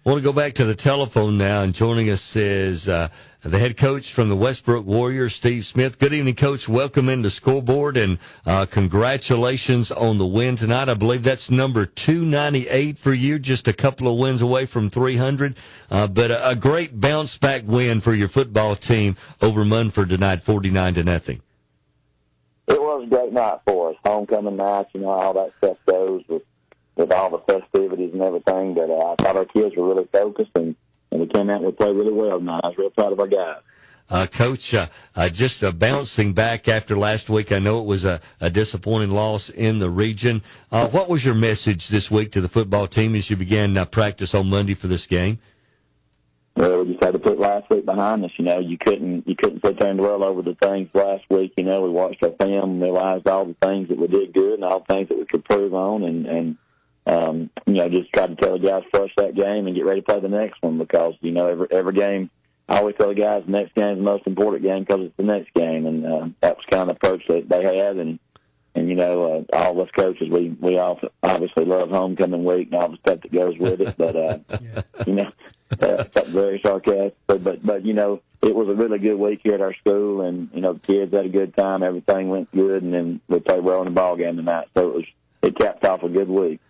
I want to go back to the telephone now, and joining us is the head coach from the Westbrook Warriors, Steve Smith. Good evening, Coach. Welcome into Scoreboard, and congratulations on the win tonight. I believe that's number 298 for you, just a couple of wins away from 300. But a great bounce-back win for your football team over Munford tonight, 49-0. It was a great night for us. Homecoming night, all that stuff goes with all the festivities and everything. But I thought our kids were really focused, and we came out and we played really well tonight. I was real proud of our guys. Coach, just bouncing back after last week, I know it was a disappointing loss in the region. What was your message this week to the football team as you began practice on Monday for this game? Well, we just had to put last week behind us. You couldn't sit there and dwell over the things last week. We watched our film and realized all the things that we did good and all the things that we could improve on, and just tried to tell the guys flush that game and get ready to play the next one because, every game, I always tell the guys the next game is the most important game because it's the next game, and that was kind of the approach that they had, and all of us coaches, we all obviously love homecoming week and all the stuff that goes with it, but, very sarcastic, but it was a really good week here at our school, and, the kids had a good time, everything went good, and then we played well in the ball game tonight, so it capped off a good week.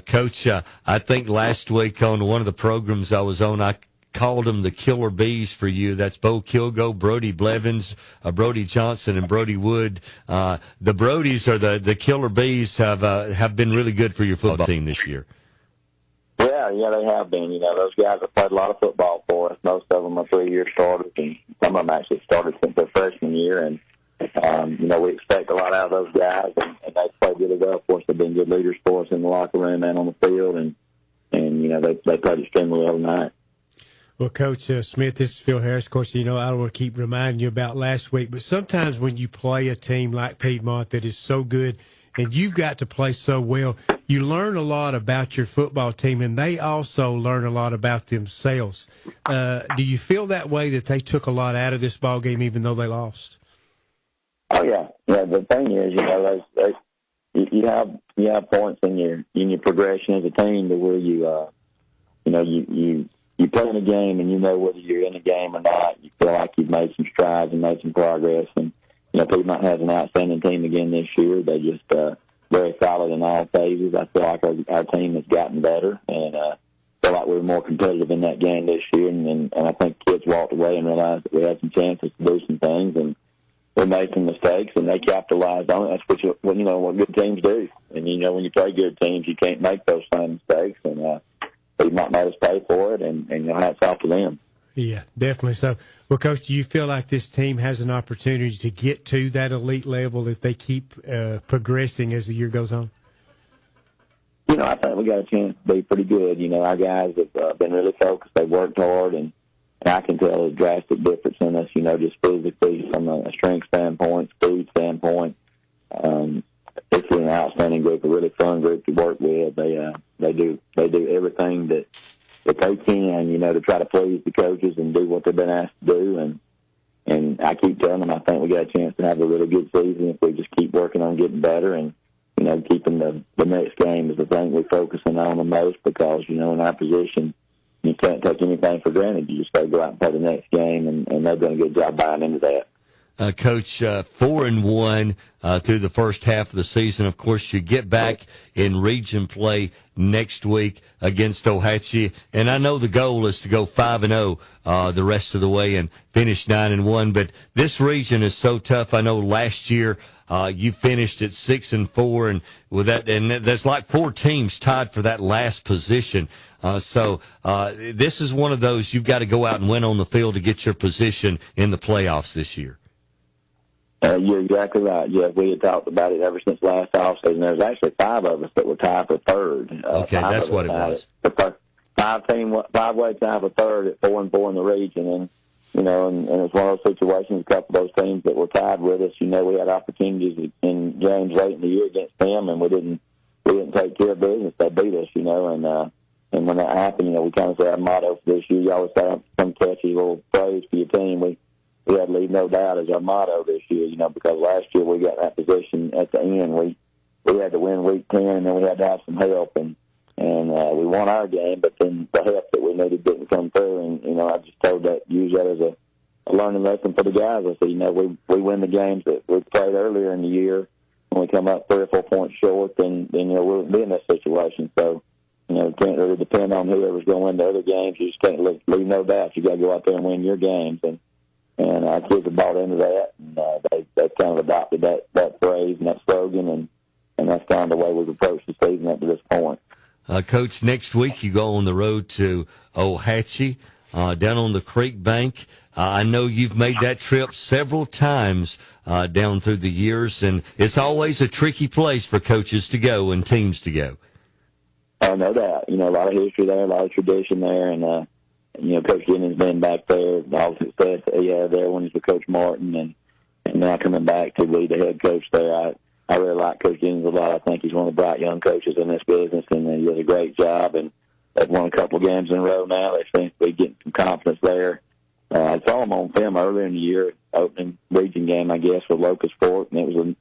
Coach, I think last week on one of the programs I was on, I called them the Killer Bees for you. That's Bo Kilgo, Brody Blevins, Brody Johnson, and Brody Wood. The Brodies are the Killer Bees have been really good for your football team this year. Yeah, they have been. Those guys have played a lot of football for us. Most of them are 3-year starters, and some of them actually started since their freshman year. And we expect a lot out of those guys, and they play really well for us. They've been good leaders for us in the locker room and on the field, and they played extremely well tonight. Well, Coach Smith, this is Phil Harris. Of course, I don't want to keep reminding you about last week, but sometimes when you play a team like Piedmont that is so good and you've got to play so well, you learn a lot about your football team, and they also learn a lot about themselves. Do you feel that way, that they took a lot out of this ball game even though they lost? Oh yeah. The thing is, you have points in your progression as a team to where you play in a game and whether you're in a game or not. You feel like you've made some strides and made some progress. And Piedmont has an outstanding team again this year. They just very solid in all phases. I feel like our team has gotten better, and feel like we were more competitive in that game this year. And I think kids walked away and realized that we had some chances to do some things, and we made some mistakes, and they capitalized on it. That's what good teams do. And when you play good teams, you can't make those same mistakes. And Piedmont made us pay for it, and hats off to them. Yeah, definitely so. Well, Coach, do you feel like this team has an opportunity to get to that elite level if they keep progressing as the year goes on? I think we got a chance to be pretty good. Our guys have been really focused. They've worked hard, and I can tell a drastic difference in us, just physically from a strength standpoint, speed standpoint. It's an outstanding group, a really fun group to work with. They do everything that they can, to try to please the coaches and do what they've been asked to do. And I keep telling them I think we got a chance to have a really good season if we just keep working on getting better and, keeping the next game is the thing we're focusing on the most because, in our position, you can't take anything for granted. You just got to go out and play the next game, and they've done a good job buying into that. Coach, 4-1 through the first half of the season. Of course, you get back in region play next week against Ohatchee, and I know the goal is to go 5-0 the rest of the way and finish 9-1. But this region is so tough. I know last year you finished at 6-4, and with that, and there's like 4 teams tied for that last position. So this is one of those you've got to go out and win on the field to get your position in the playoffs this year. You're exactly right. Yeah, we had talked about it ever since last offseason. There was actually 5 of us that were tied for third. Okay, that's what it was. Five-way tie for third at 4-4 in the region, and it's one of those situations. A couple of those teams that were tied with us, we had opportunities in games late in the year against them, and we didn't take care of business. They beat us, and when that happened, we kind of said our motto for this year. You always have some catchy little phrase for your team. We had to leave no doubt as our motto this year, because last year we got in that position at the end. We had to win week 10, and then we had to have some help. And we won our game, but then the help that we needed didn't come through. And I just use that as a learning lesson for the guys. I said, we win the games that we played earlier in the year. When we come up 3 or 4 points short, then we'll be in that situation. So, you can't really depend on whoever's going to win the other games. You just can't leave no doubt. You got to go out there and win your games. And our kids have bought into that, and they kind of adopted that phrase and that slogan, and that's kind of the way we've approached the season up to this point. Coach, next week you go on the road to Ohatchee, down on the creek bank. I know you've made that trip several times down through the years, and it's always a tricky place for coaches to go and teams to go. Oh, no doubt. A lot of history there, a lot of tradition there, and Coach Jennings been back there, all the success that he had there when he was with Coach Martin, and now coming back to be the head coach there. I really like Coach Jennings a lot. I think he's one of the bright young coaches in this business, and he does a great job. And they've won a couple of games in a row now. They seem to be getting some confidence there. I saw them on film earlier in the year, opening region game, I guess, with Locust Fork, and it was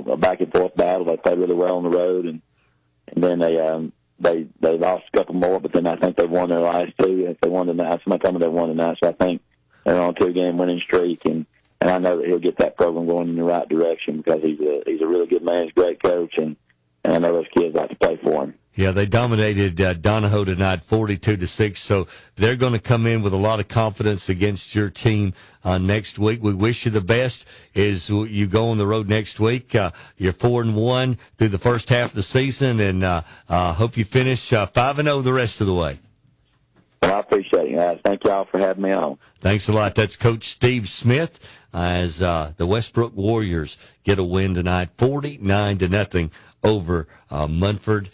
a back and forth battle. They played really well on the road, and then they lost a couple more, but then I think they won their last 2. If they won tonight, somebody told me they won tonight, so I think they're on a 2-game winning streak, and I know that he'll get that program going in the right direction because he's a really good man, he's a great coach, and I know those kids like to play for him. Yeah, they dominated Donahoe tonight 42-6, so they're going to come in with a lot of confidence against your team next week. We wish you the best as you go on the road next week. You're 4-1 through the first half of the season, and hope you finish 5-0 the rest of the way. Well, I appreciate it, guys. Thank y'all for having me on. Thanks a lot. That's Coach Steve Smith as the Westbrook Warriors get a win tonight, 49-0 over Munford.